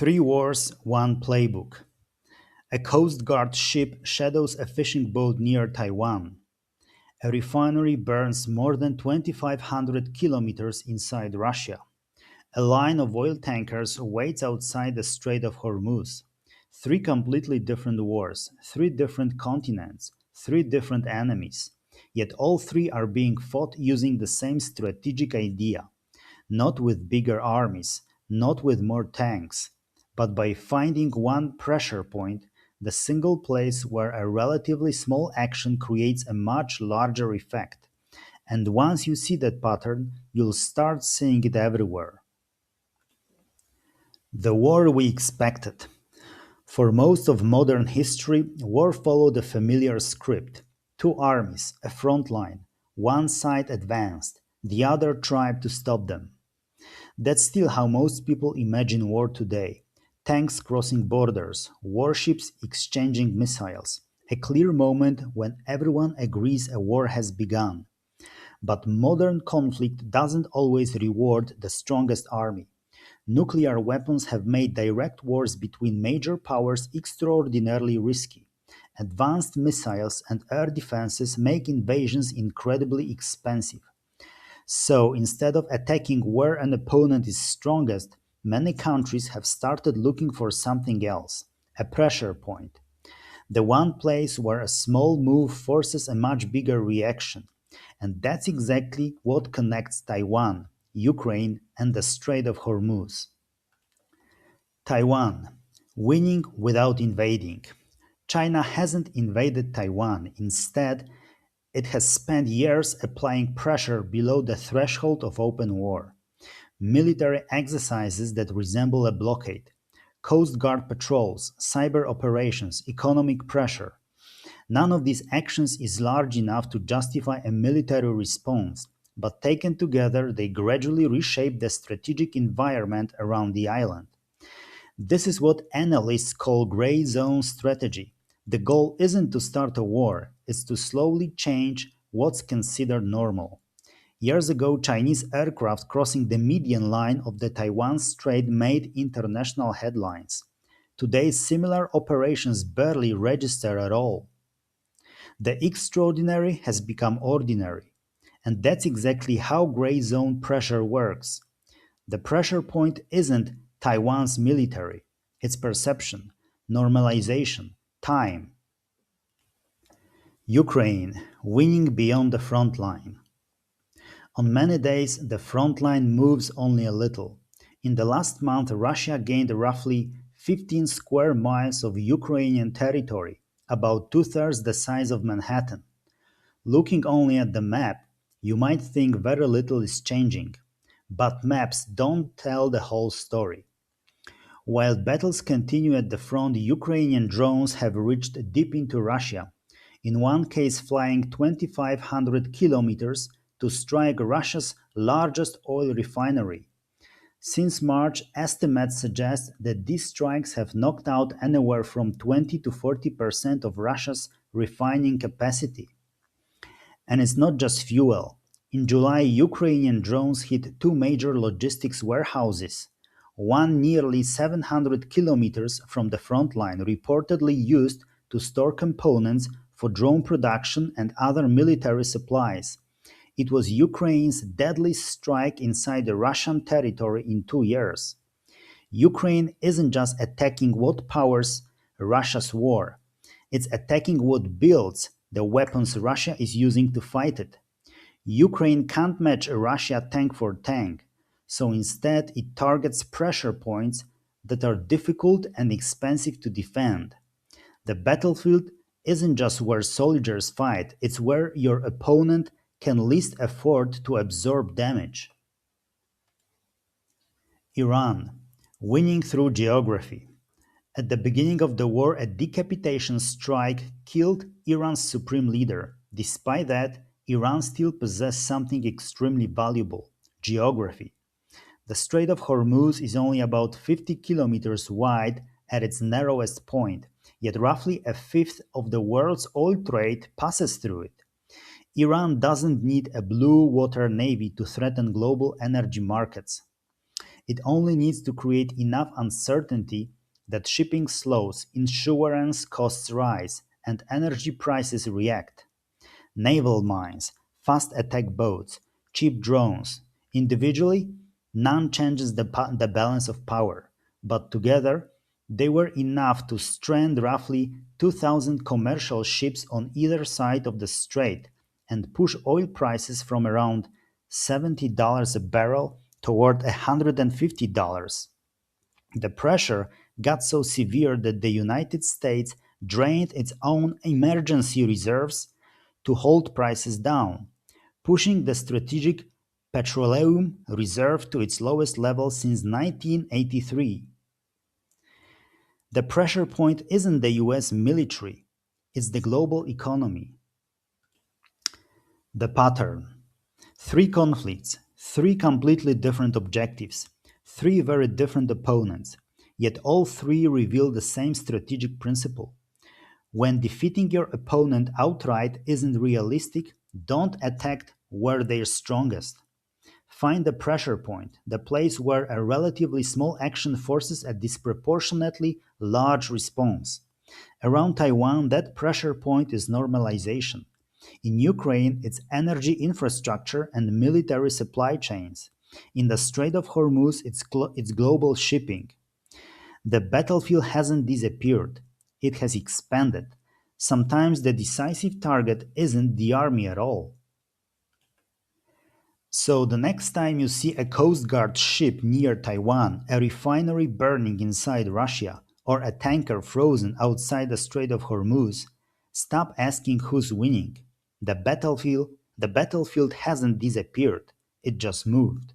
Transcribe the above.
Three wars, one playbook. A Coast Guard ship shadows a fishing boat near Taiwan. A refinery burns more than 2,500 kilometers inside Russia. A line of oil tankers waits outside the Strait of Hormuz. Three completely different wars, three different continents, three different enemies. Yet all three are being fought using the same strategic idea: not with bigger armies, not with more tanks, but by finding one pressure point, the single place where a relatively small action creates a much larger effect. And once you see that pattern, you'll start seeing it everywhere. The war we expected. For most of modern history, war followed a familiar script. Two armies, a front line. One side advanced, the other tried to stop them. That's still how most people imagine war today: tanks crossing borders, warships exchanging missiles, a clear moment when everyone agrees a war has begun. But modern conflict doesn't always reward the strongest army. Nuclear weapons have made direct wars between major powers extraordinarily risky. Advanced missiles and air defenses make invasions incredibly expensive. So instead of attacking where an opponent is strongest, many countries have started looking for something else: a pressure point. The one place where a small move forces a much bigger reaction. And that's exactly what connects Taiwan, Ukraine, and the Strait of Hormuz. Taiwan, winning without invading. China hasn't invaded Taiwan. Instead, it has spent years applying pressure below the threshold of open war. Military exercises that resemble a blockade, Coast Guard patrols, cyber operations, economic pressure. None of these actions is large enough to justify a military response, but taken together they gradually reshape the strategic environment around the island. This is what analysts call gray zone strategy. The goal isn't to start a war, it's to slowly change what's considered normal. Years ago, Chinese aircraft crossing the median line of the Taiwan Strait made international headlines. Today, similar operations barely register at all. The extraordinary has become ordinary. And that's exactly how gray zone pressure works. The pressure point isn't Taiwan's military, it's perception, normalization, time. Ukraine, winning beyond the front line. On many days, the front line moves only a little. In the last month, Russia gained roughly 15 square miles of Ukrainian territory, about two-thirds the size of Manhattan. Looking only at the map, you might think very little is changing. But maps don't tell the whole story. While battles continue at the front, Ukrainian drones have reached deep into Russia, in one case flying 2,500 kilometers to strike Russia's largest oil refinery. Since March, estimates suggest that these strikes have knocked out anywhere from 20 to 40% of Russia's refining capacity. And it's not just fuel. In July, Ukrainian drones hit two major logistics warehouses, one nearly 700 kilometers from the front line, reportedly used to store components for drone production and other military supplies. It was Ukraine's deadliest strike inside the Russian territory in 2 years. Ukraine isn't just attacking what powers Russia's war, it's attacking what builds the weapons Russia is using to fight it. Ukraine can't match Russia tank for tank, so instead it targets pressure points that are difficult and expensive to defend. The battlefield isn't just where soldiers fight, it's where your opponent can least afford to absorb damage. Iran, winning through geography. At the beginning of the war, a decapitation strike killed Iran's supreme leader. Despite that, Iran still possessed something extremely valuable: geography. The Strait of Hormuz is only about 50 kilometers wide at its narrowest point, yet roughly a fifth of the world's oil trade passes through it. Iran doesn't need a blue water navy to threaten global energy markets. It only needs to create enough uncertainty that shipping slows, insurance costs rise, and energy prices react. Naval mines, fast attack boats, cheap drones. Individually, none changes the balance of power, but together, they were enough to strand roughly 2,000 commercial ships on either side of the strait and push oil prices from around $70 a barrel toward $150. The pressure got so severe that the United States drained its own emergency reserves to hold prices down, pushing the strategic petroleum reserve to its lowest level since 1983. The pressure point isn't the US military, it's the global economy. The pattern: three conflicts, three completely different objectives, three very different opponents, yet all three reveal the same strategic principle. When defeating your opponent outright isn't realistic, don't attack where they're strongest. Find the pressure point, the place where a relatively small action forces a disproportionately large response. Around Taiwan, that pressure point is normalization. In Ukraine, it's energy infrastructure and military supply chains. In the Strait of Hormuz, it's global shipping. The battlefield hasn't disappeared, it has expanded. Sometimes the decisive target isn't the army at all. So, the next time you see a Coast Guard ship near Taiwan, a refinery burning inside Russia, or a tanker frozen outside the Strait of Hormuz, stop asking who's winning. The battlefield hasn't disappeared, it just moved.